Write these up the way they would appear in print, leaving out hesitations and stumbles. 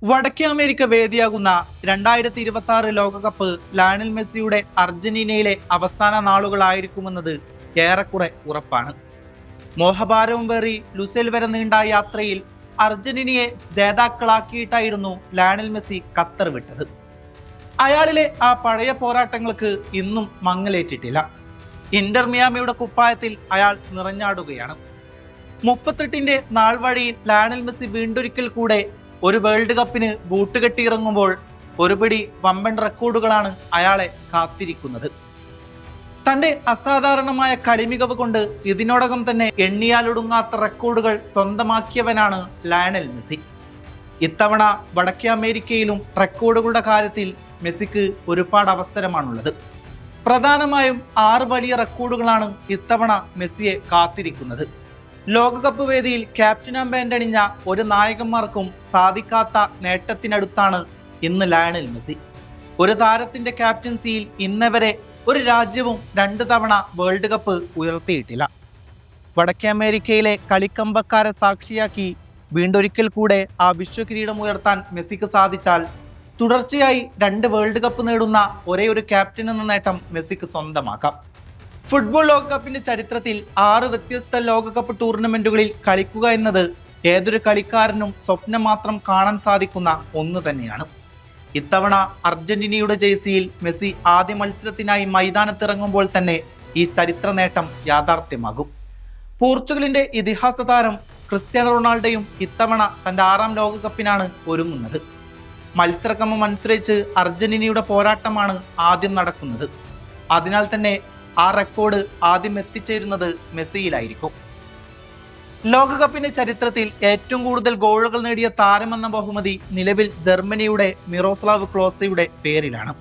വടക്കേ അമേരിക്ക വേദിയാകുന്ന 2026 ലോകകപ്പ് ലയണൽ മെസ്സിയുടെ അർജന്റീനയിലെ അവസാന നാളുകളായിരിക്കുമെന്നത് ഏറെക്കുറെ ഉറപ്പാണ്. മോഹഭാരവും പേറി ലുസേൽ വരെ നീണ്ട യാത്രയിൽ അർജന്റീനയെ ജേതാക്കളാക്കിയിട്ടായിരുന്നു ലയണൽ മെസ്സി ഖത്തർ വിട്ടത്. അയാളിലെ ആ പഴയ പോരാട്ടങ്ങൾക്ക് ഇന്നും മങ്ങലേറ്റിട്ടില്ല. ഇന്റർ മിയാമിയുടെ കുപ്പായത്തിൽ അയാൾ നിറഞ്ഞാടുകയാണ്. 38ന്റെ നാൾ വഴിയിൽ ലയണൽ മെസ്സി വീണ്ടൊരിക്കൽ കൂടെ ഒരു വേൾഡ് കപ്പിന് ബൂട്ട് കെട്ടിയിറങ്ങുമ്പോൾ ഒരുപിടി വമ്പൻ റെക്കോർഡുകളാണ് അയാളെ കാത്തിരിക്കുന്നത്. തന്റെ അസാധാരണമായ കളിമികവ് കൊണ്ട് ഇതിനോടകം തന്നെ എണ്ണിയാലൊടുങ്ങാത്ത റെക്കോർഡുകൾ സ്വന്തമാക്കിയവനാണ് ലയണൽ മെസ്സി. ഇത്തവണ വടക്കേ അമേരിക്കയിലും റെക്കോർഡുകളുടെ കാര്യത്തിൽ മെസ്സിക്ക് ഒരുപാട് അവസരമാണുള്ളത്. പ്രധാനമായും 6 വലിയ റെക്കോർഡുകളാണ് ഇത്തവണ മെസ്സിയെ കാത്തിരിക്കുന്നത്. ലോകകപ്പ് വേദിയിൽ ക്യാപ്റ്റൻ ആംബാൻഡ് അണിഞ്ഞ ഒരു നായകന്മാർക്കും സാധിക്കാത്ത നേട്ടത്തിനടുത്താണ് ഇന്ന് ലയണൽ മെസ്സി. ഒരു താരത്തിന്റെ ക്യാപ്റ്റൻസിയിൽ ഇന്നവരെ ഒരു രാജ്യവും 2 തവണ വേൾഡ് കപ്പ് ഉയർത്തിയിട്ടില്ല. വടക്കേ അമേരിക്കയിലെ കളിക്കമ്പക്കാരെ സാക്ഷിയാക്കി വീണ്ടൊരിക്കൽ കൂടെ ആ വിശ്വകിരീടം ഉയർത്താൻ മെസ്സിക്ക് സാധിച്ചാൽ തുടർച്ചയായി 2 വേൾഡ് കപ്പ് നേടുന്ന ഒരേ ഒരു ക്യാപ്റ്റൻ എന്ന നേട്ടം മെസ്സിക്ക് സ്വന്തമാക്കാം. ഫുട്ബോൾ ലോകകപ്പിന്റെ ചരിത്രത്തിൽ 6 വ്യത്യസ്ത ലോകകപ്പ് ടൂർണമെന്റുകളിൽ കളിക്കുക എന്നത് ഏതൊരു കളിക്കാരനും സ്വപ്നം മാത്രം കാണാൻ സാധിക്കുന്ന ഒന്ന് തന്നെയാണ്. ഇത്തവണ അർജന്റീനയുടെ ജേഴ്സിയിൽ മെസ്സി ആദ്യ മത്സരത്തിനായി മൈതാനത്തിറങ്ങുമ്പോൾ തന്നെ ഈ ചരിത്ര നേട്ടം യാഥാർത്ഥ്യമാകും. പോർച്ചുഗലിന്റെ ഇതിഹാസ താരം ക്രിസ്ത്യാനോ റൊണാൾഡോയും ഇത്തവണ തന്റെ 6ാം ലോകകപ്പിനാണ് ഒരുങ്ങുന്നത്. മത്സരക്രമം അനുസരിച്ച് അർജന്റീനയുടെ പോരാട്ടമാണ് ആദ്യം നടക്കുന്നത്. അതിനാൽ തന്നെ ആ റെക്കോർഡ് ആദ്യം എത്തിച്ചേരുന്നത് മെസ്സിയിലായിരിക്കും. ലോകകപ്പിന്റെ ചരിത്രത്തിൽ ഏറ്റവും കൂടുതൽ ഗോളുകൾ നേടിയ താരമെന്ന ബഹുമതി നിലവിൽ ജർമ്മനിയുടെ മിറോസ്ലാവ് ക്ലോസയുടെ പേരിലാണ്.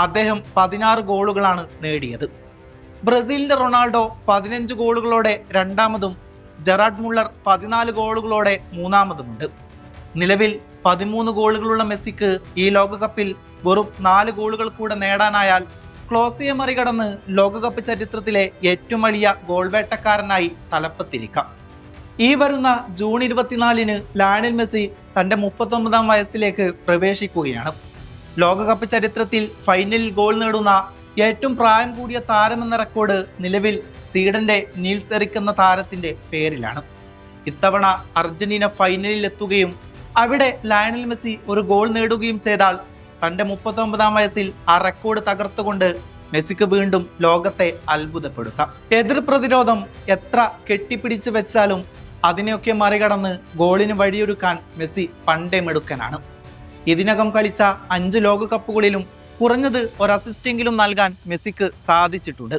അദ്ദേഹം 16 ഗോളുകളാണ് നേടിയത്. ബ്രസീലിന്റെ റൊണാൾഡോ 15 ഗോളുകളോടെ രണ്ടാമതും ജെറാർഡ് മുള്ളർ 14 ഗോളുകളോടെ മൂന്നാമതുമുണ്ട്. നിലവിൽ 13 ഗോളുകളുള്ള മെസ്സിക്ക് ഈ ലോകകപ്പിൽ വെറും 4 ഗോളുകൾ കൂടെ നേടാനായാൽ ക്ലോസയെ മറികടന്ന് ലോകകപ്പ് ചരിത്രത്തിലെ ഏറ്റവും വലിയ ഗോൾ വേട്ടക്കാരനായി തലപ്പത്തിരിക്കാം. ഈ വരുന്ന ജൂൺ 24-ന് ലയണൽ മെസ്സി തന്റെ 39ാം വയസ്സിലേക്ക് പ്രവേശിക്കുകയാണ്. ലോകകപ്പ് ചരിത്രത്തിൽ ഫൈനലിൽ ഗോൾ നേടുന്ന ഏറ്റവും പ്രായം കൂടിയ താരമെന്ന റെക്കോർഡ് നിലവിൽ സ്വീഡന്റെ നീൽസ് എറിക് എന്ന താരത്തിന്റെ പേരിലാണ്. ഇത്തവണ അർജന്റീന ഫൈനലിൽ എത്തുകയും അവിടെ ലയണൽ മെസ്സി ഒരു ഗോൾ നേടുകയും ചെയ്താൽ തന്റെ 39ാം വയസ്സിൽ ആ റെക്കോർഡ് തകർത്തുകൊണ്ട് മെസ്സിക്ക് വീണ്ടും ലോകത്തെ അത്ഭുതപ്പെടുത്താം. എതിർ പ്രതിരോധം എത്ര കെട്ടിപ്പിടിച്ചു വെച്ചാലും അതിനെയൊക്കെ മറികടന്ന് ഗോളിന് വഴിയൊരുക്കാൻ മെസ്സി പണ്ടേ മിടുക്കനാണ്. ഇതിനകം കളിച്ച 5 ലോകകപ്പുകളിലും കുറഞ്ഞത് ഒരു അസിസ്റ്റെങ്കിലും നൽകാൻ മെസ്സിക്ക് സാധിച്ചിട്ടുണ്ട്.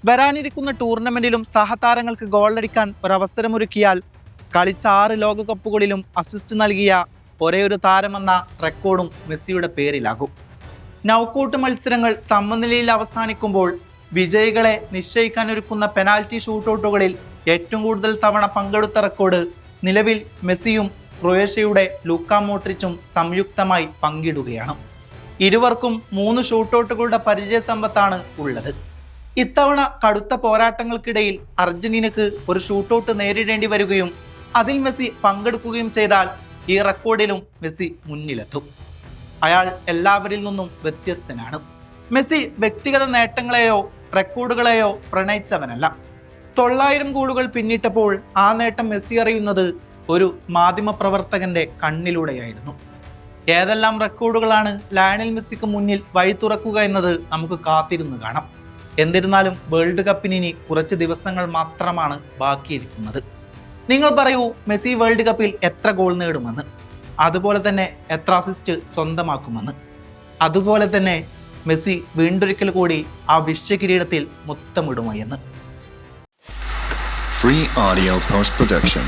വരാനിരിക്കുന്ന ടൂർണമെന്റിലും സഹതാരങ്ങൾക്ക് ഗോളടിക്കാൻ ഒരവസരമൊരുക്കിയാൽ കളിച്ച 6 ലോകകപ്പുകളിലും അസിസ്റ്റ് നൽകിയ ഒരേ ഒരു താരമെന്ന റെക്കോർഡും മെസ്സിയുടെ പേരിലാകും. നൗക്കൌട്ട് മത്സരങ്ങൾ സമനിലയിൽ അവസാനിക്കുമ്പോൾ വിജയികളെ നിശ്ചയിക്കാനൊരുക്കുന്ന പെനാൽറ്റി ഷൂട്ടൗട്ടുകളിൽ ഏറ്റവും കൂടുതൽ തവണ പങ്കെടുത്ത റെക്കോർഡ് നിലവിൽ മെസ്സിയും ക്രൊയേഷ്യയുടെ ലൂക്ക മോഡ്രിച്ചും സംയുക്തമായി പങ്കിടുകയാണ്. ഇരുവർക്കും 3 ഷൂട്ടൗട്ടുകളുടെ പരിചയ സമ്പത്താണ് ഉള്ളത്. ഇത്തവണ കടുത്ത പോരാട്ടങ്ങൾക്കിടയിൽ അർജന്റീനക്ക് ഒരു ഷൂട്ടൗട്ട് നേരിടേണ്ടി വരികയും അതിൽ മെസ്സി പങ്കെടുക്കുകയും ചെയ്താൽ ഈ റെക്കോർഡിലും മെസ്സി മുന്നിലെത്തും. അയാൾ എല്ലാവരിൽ നിന്നും വ്യത്യസ്തനാണ്. മെസ്സി വ്യക്തിഗത നേട്ടങ്ങളെയോ റെക്കോർഡുകളെയോ പ്രണയിച്ചവനല്ല. 900 ഗോളുകൾ പിന്നിട്ടപ്പോൾ ആ നേട്ടം മെസ്സി അറിയുന്നത് ഒരു മാധ്യമ പ്രവർത്തകന്റെ കണ്ണിലൂടെയായിരുന്നു. ഏതെല്ലാം റെക്കോർഡുകളാണ് ലയണൽ മെസ്സിക്ക് മുന്നിൽ വഴി തുറക്കുക എന്നത് നമുക്ക് കാത്തിരുന്ന് കാണാം. എന്നിരുന്നാലും വേൾഡ് കപ്പിന് ഇനി കുറച്ച് ദിവസങ്ങൾ മാത്രമാണ് ബാക്കിയിരിക്കുന്നത്. നിങ്ങൾ പറയൂ, മെസ്സി വേൾഡ് കപ്പിൽ എത്ര ഗോൾ നേടുമെന്ന്, അതുപോലെ തന്നെ എത്ര അസിസ്റ്റ് സ്വന്തമാക്കുമെന്ന്. അതുപോലെ തന്നെ മെസ്സി വീണ്ടൊരിക്കൽ കൂടി ആ വിശ്വകിരീടത്തിൽ മുത്തമിടുമോ എന്ന്. Free audio post production.